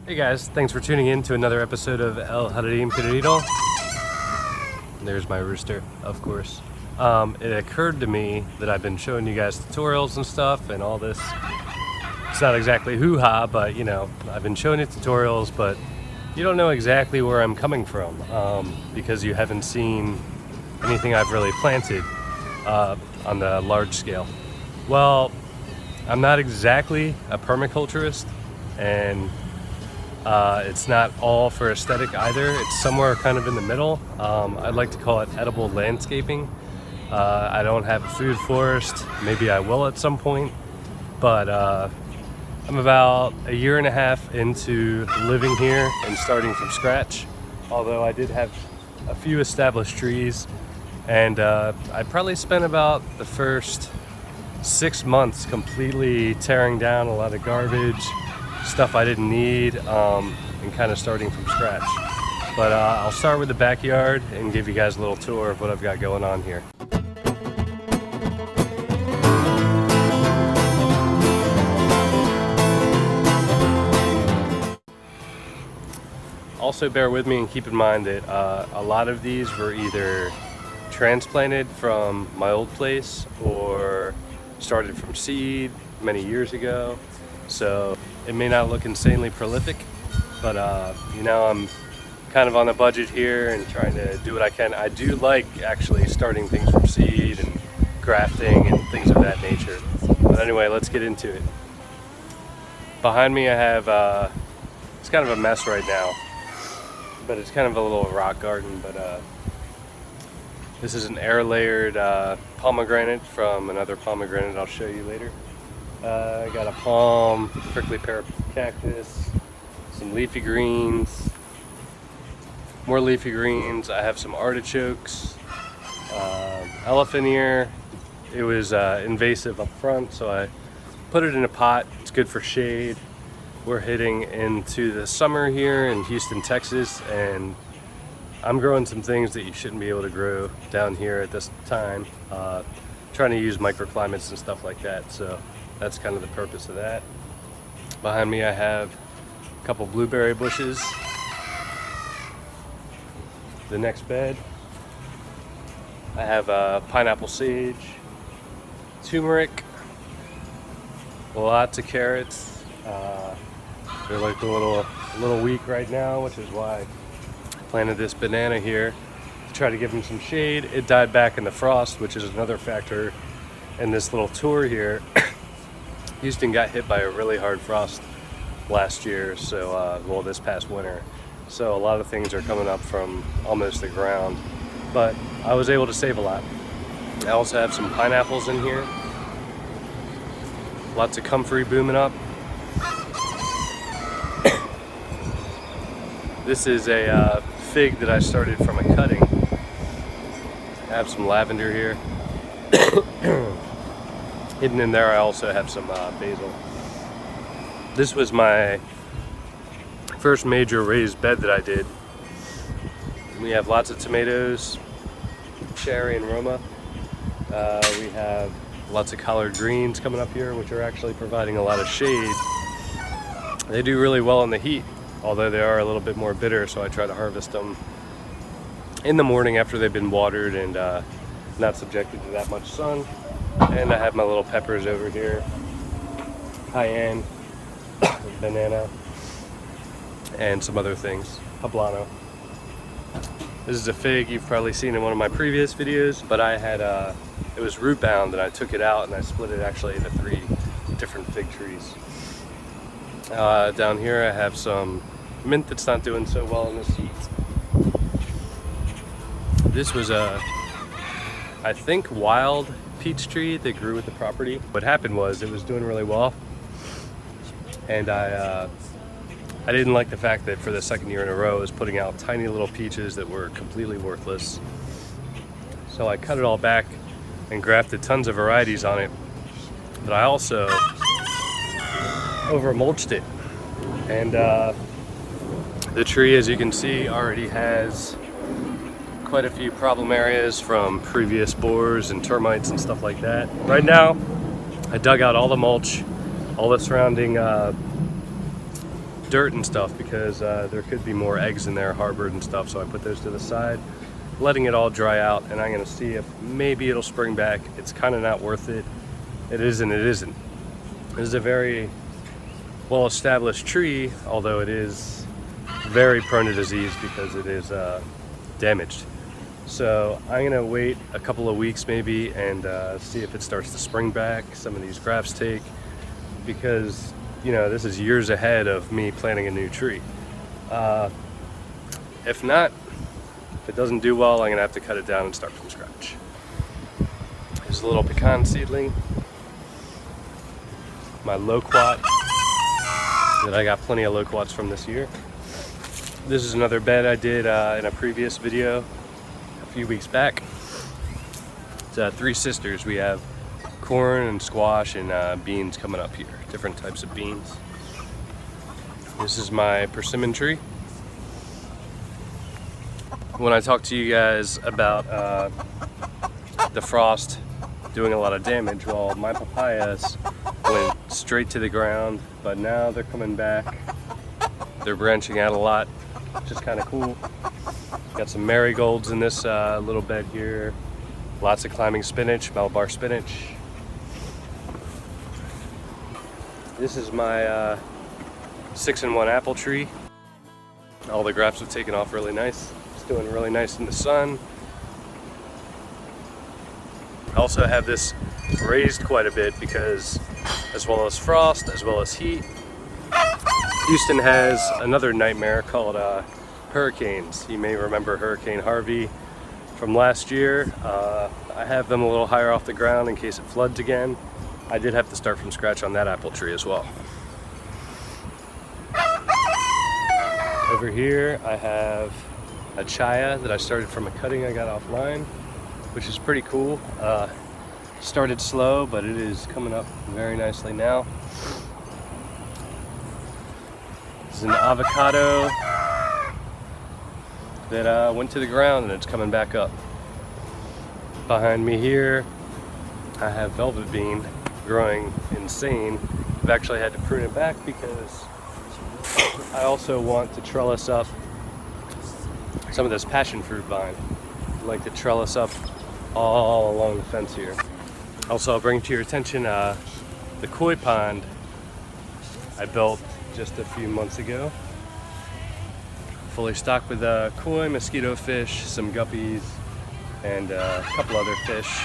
Hey guys, thanks for tuning in to another episode of El Haradim Querido. There's my rooster, of course. It occurred to me that I've been showing you guys tutorials and stuff and all this. It's not exactly hoo-ha, but you know, I've been showing you tutorials, but you don't know exactly where I'm coming from because you haven't seen anything I've really planted on the large scale. Well, I'm not exactly a permaculturist, and it's not all for aesthetic either. It's somewhere kind of in the middle. I'd like to call it edible landscaping. I don't have a food forest. Maybe I will at some point, but I'm about a year and a half into living here and starting from scratch. Although I did have a few established trees, and I probably spent about the first 6 months completely tearing down a lot of garbage, stuff I didn't need, and kind of starting from scratch. But I'll start with the backyard and give you guys a little tour of what I've got going on here. Also bear with me and keep in mind that a lot of these were either transplanted from my old place or started from seed many years ago. So it may not look insanely prolific, but you know, I'm kind of on a budget here and trying to do what I can. I do like actually starting things from seed and grafting and things of that nature. But anyway, let's get into it. Behind me I have, it's kind of a mess right now, but it's kind of a little rock garden. But this is an air layered pomegranate from another pomegranate I'll show you later. I got a palm, prickly pear cactus, some leafy greens, more leafy greens. I have some artichokes, elephant ear. It was invasive up front, so I put it in a pot. It's good for shade. We're heading into the summer here in Houston, Texas, and I'm growing some things that you shouldn't be able to grow down here at this time. Trying to use microclimates and stuff like that, so that's kind of the purpose of that. Behind me I have a couple blueberry bushes. The next bed I have pineapple sage, turmeric, lots of carrots. They're like a little weak right now, which is why I planted this banana here to try to give them some shade. It died back in the frost, which is another factor in this little tour here. Houston got hit by a really hard frost last year, so well, this past winter. So a lot of things are coming up from almost the ground, but I was able to save a lot. I also have some pineapples in here. Lots of comfrey booming up. This is a fig that I started from a cutting. I have some lavender here. Hidden in there I also have some basil. This was my first major raised bed that I did. We have lots of tomatoes, cherry and Roma. We have lots of collard greens coming up here, which are actually providing a lot of shade. They do really well in the heat, although they are a little bit more bitter, so I try to harvest them in the morning after they've been watered and not subjected to that much sun. And I have my little peppers over here, cayenne, banana, and some other things, hablano. This is a fig you've probably seen in one of my previous videos, but I had it was root bound, and I took it out and I split it actually into 3 different fig trees. Down here I have some mint that's not doing so well in this heat. This was a, I think, wild peach tree that grew with the property. What happened was it was doing really well, and I didn't like the fact that for the second year in a row it was putting out tiny little peaches that were completely worthless. So I cut it all back and grafted tons of varieties on it, but I also over mulched it, and the tree, as you can see, already has quite a few problem areas from previous borers and termites and stuff like that. Right now I dug out all the mulch, all the surrounding dirt and stuff because there could be more eggs in there harbored and stuff, so I put those to the side, letting it all dry out, and I'm gonna see if maybe it'll spring back. It's kind of not worth it. It is and it isn't. This is a very well-established tree, although it is very prone to disease because it is damaged. So I'm gonna wait a couple of weeks maybe and see if it starts to spring back, some of these grafts take, because you know, this is years ahead of me planting a new tree. If not, if it doesn't do well, I'm gonna have to cut it down and start from scratch. Here's a little pecan seedling, my loquat that I got plenty of loquats from this year. This is another bed I did in a previous video a few weeks back. It's three sisters. We have corn and squash and beans coming up here, different types of beans. This is my persimmon tree. When I talked to you guys about the frost doing a lot of damage, well, my papayas went straight to the ground, but now they're coming back. They're branching out a lot, which is kind of cool. Got some marigolds in this little bed here. Lots of climbing spinach, Malabar spinach. This is my 6-in-1 apple tree. All the grafts have taken off really nice. It's doing really nice in the sun. I also have this raised quite a bit because, as well as frost, as well as heat, Houston has another nightmare called hurricanes. You may remember Hurricane Harvey from last year. I have them a little higher off the ground in case it floods again. I did have to start from scratch on that apple tree as well. Over here I have a chaya that I started from a cutting I got offline, which is pretty cool. Started slow, but it is coming up very nicely now. This is an avocado that went to the ground and it's coming back up. Behind me here I have velvet bean growing insane. I've actually had to prune it back because I also want to trellis up some of this passion fruit vine. I'd like to trellis up all along the fence here. Also, I'll bring to your attention the koi pond I built just a few months ago. Fully stocked with koi, mosquito fish, some guppies, and a couple other fish.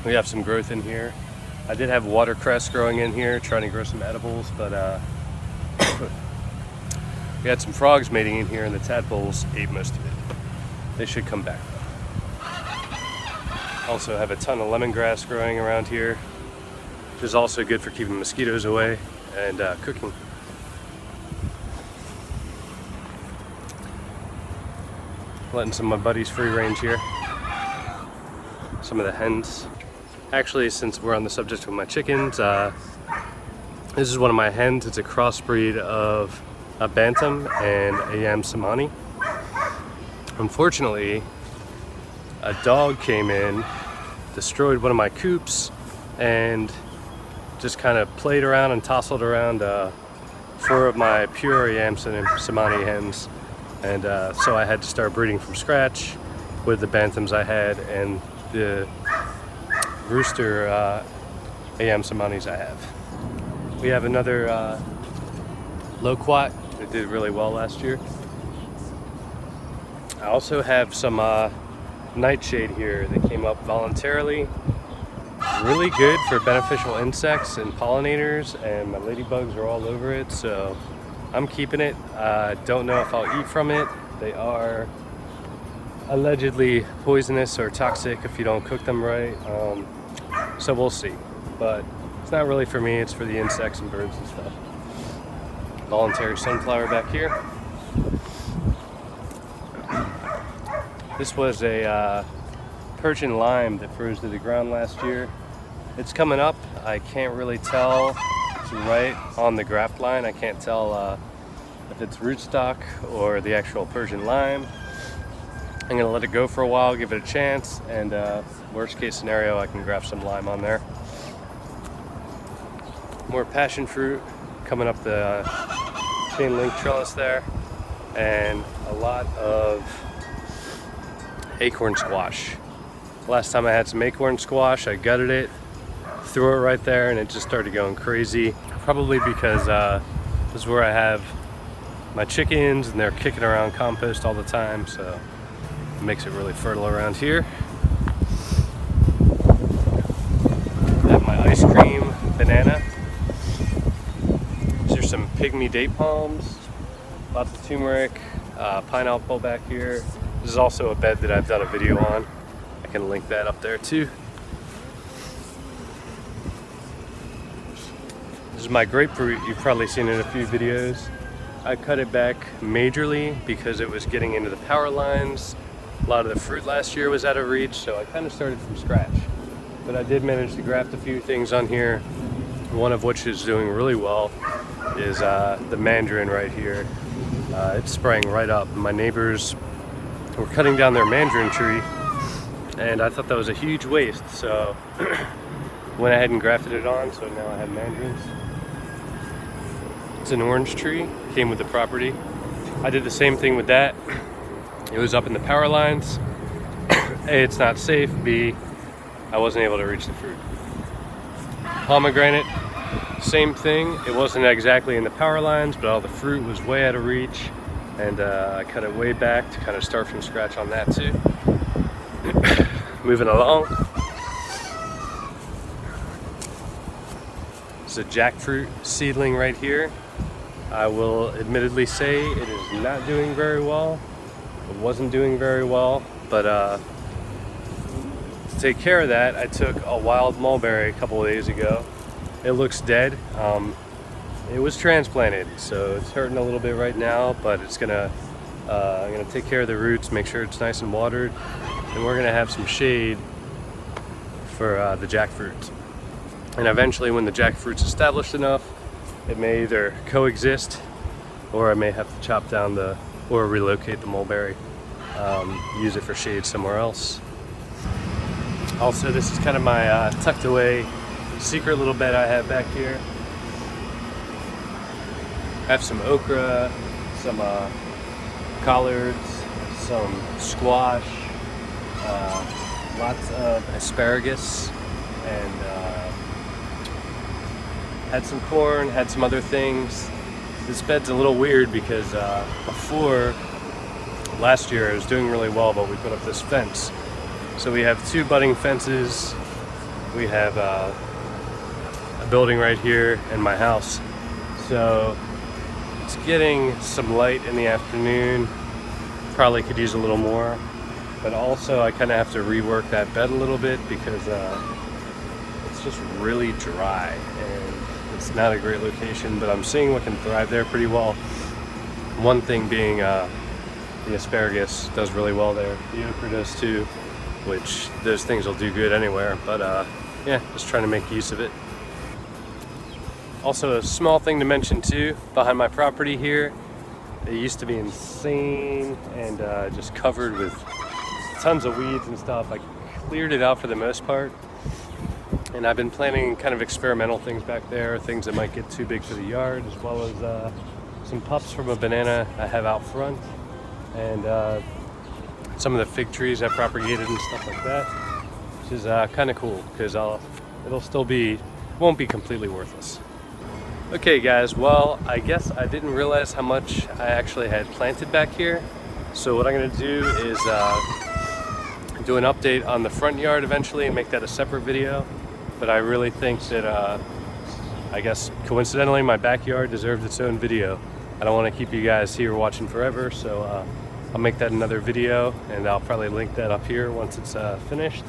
We have some growth in here. I did have watercress growing in here, trying to grow some edibles, but we had some frogs mating in here and the tadpoles ate most of it. They should come back. Also have a ton of lemongrass growing around here, which is also good for keeping mosquitoes away and cooking. Letting some of my buddies free range here. Some of the hens. Actually, since we're on the subject of my chickens, this is one of my hens. It's a crossbreed of a bantam and a yam samani. Unfortunately, a dog came in, destroyed one of my coops, and just kind of played around and tousled around 4 of my pure yam samani hens. And so I had to start breeding from scratch with the bantams I had and the rooster yam samanis I have. We have another loquat that did really well last year. I also have some nightshade here that came up voluntarily. Really good for beneficial insects and pollinators, and my ladybugs are all over it, so I'm keeping it. Don't know if I'll eat from it. They are allegedly poisonous or toxic if you don't cook them right, so we'll see. But it's not really for me, it's for the insects and birds and stuff. Voluntary sunflower back here. This was a Persian lime that froze to the ground last year. It's coming up. I can't really tell. It's right on the graft line. I can't tell if it's rootstock or the actual Persian lime. I'm gonna let it go for a while, give it a chance, and worst case scenario, I can graft some lime on there. More passion fruit coming up the chain link trellis there, and a lot of acorn squash. Last time I had some acorn squash, I gutted it, threw it right there, and it just started going crazy. Probably because this is where I have my chickens, and they're kicking around compost all the time, so it makes it really fertile around here. I have my ice cream banana. These are some pygmy date palms, lots of turmeric, pineapple back here. This is also a bed that I've done a video on. I can link that up there too. This is my grapefruit. You've probably seen it in a few videos. I cut it back majorly because it was getting into the power lines. A lot of the fruit last year was out of reach, so I kind of started from scratch. But I did manage to graft a few things on here. One of which is doing really well is the mandarin right here. It's spraying right up. My neighbors were cutting down their mandarin tree, and I thought that was a huge waste, so went ahead and grafted it on, so now I have mandarins. It's an orange tree, came with the property. I did the same thing with that. It was up in the power lines. A, it's not safe. B, I wasn't able to reach the fruit. Pomegranate, same thing. It wasn't exactly in the power lines, but all the fruit was way out of reach, and I cut it way back to kind of start from scratch on that too. Moving along. It's a jackfruit seedling right here. I will admittedly say it is not doing very well. It wasn't doing very well, but to take care of that, I took a wild mulberry a couple of days ago. It looks dead. It was transplanted, so it's hurting a little bit right now, but it's I'm gonna take care of the roots, make sure it's nice and watered, and we're gonna have some shade for the jackfruit. And eventually, when the jackfruit's established enough, it may either coexist, or I may have to chop down or relocate the mulberry, use it for shade somewhere else. Also, this is kind of my tucked away secret little bed I have back here. I have some okra, some collards, some squash, lots of asparagus, and had some corn, had some other things. This bed's a little weird because before, last year, it was doing really well, but we put up this fence. So we have two budding fences. We have a building right here and my house. So it's getting some light in the afternoon. Probably could use a little more. But also I kind of have to rework that bed a little bit because it's just really dry. And it's not a great location, but I'm seeing what can thrive there pretty well. One thing being the asparagus does really well there. The okra does too, which those things will do good anywhere, but yeah, just trying to make use of it. Also, a small thing to mention too, behind my property here, it used to be insane and just covered with tons of weeds and stuff. I cleared it out for the most part, and I've been planting kind of experimental things back there, things that might get too big for the yard, as well as some pups from a banana I have out front, and some of the fig trees I propagated and stuff like that, which is kind of cool because it'll still won't be completely worthless. Okay guys, well, I guess I didn't realize how much I actually had planted back here. So what I'm gonna do is do an update on the front yard eventually and make that a separate video. But I really think that, I guess coincidentally, my backyard deserves its own video. I don't wanna keep you guys here watching forever, so I'll make that another video, and I'll probably link that up here once it's finished.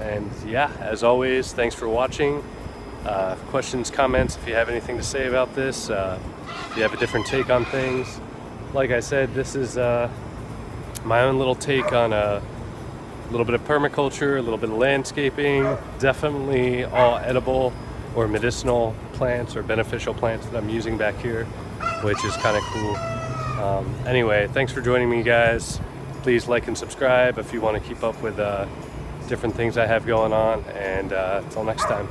And yeah, as always, thanks for watching. Questions, comments, if you have anything to say about this, if you have a different take on things. Like I said, this is my own little take on a little bit of permaculture, a little bit of landscaping, definitely all edible or medicinal plants or beneficial plants that I'm using back here, which is kind of cool. Anyway, thanks for joining me guys. Please like and subscribe if you want to keep up with different things I have going on, and until next time.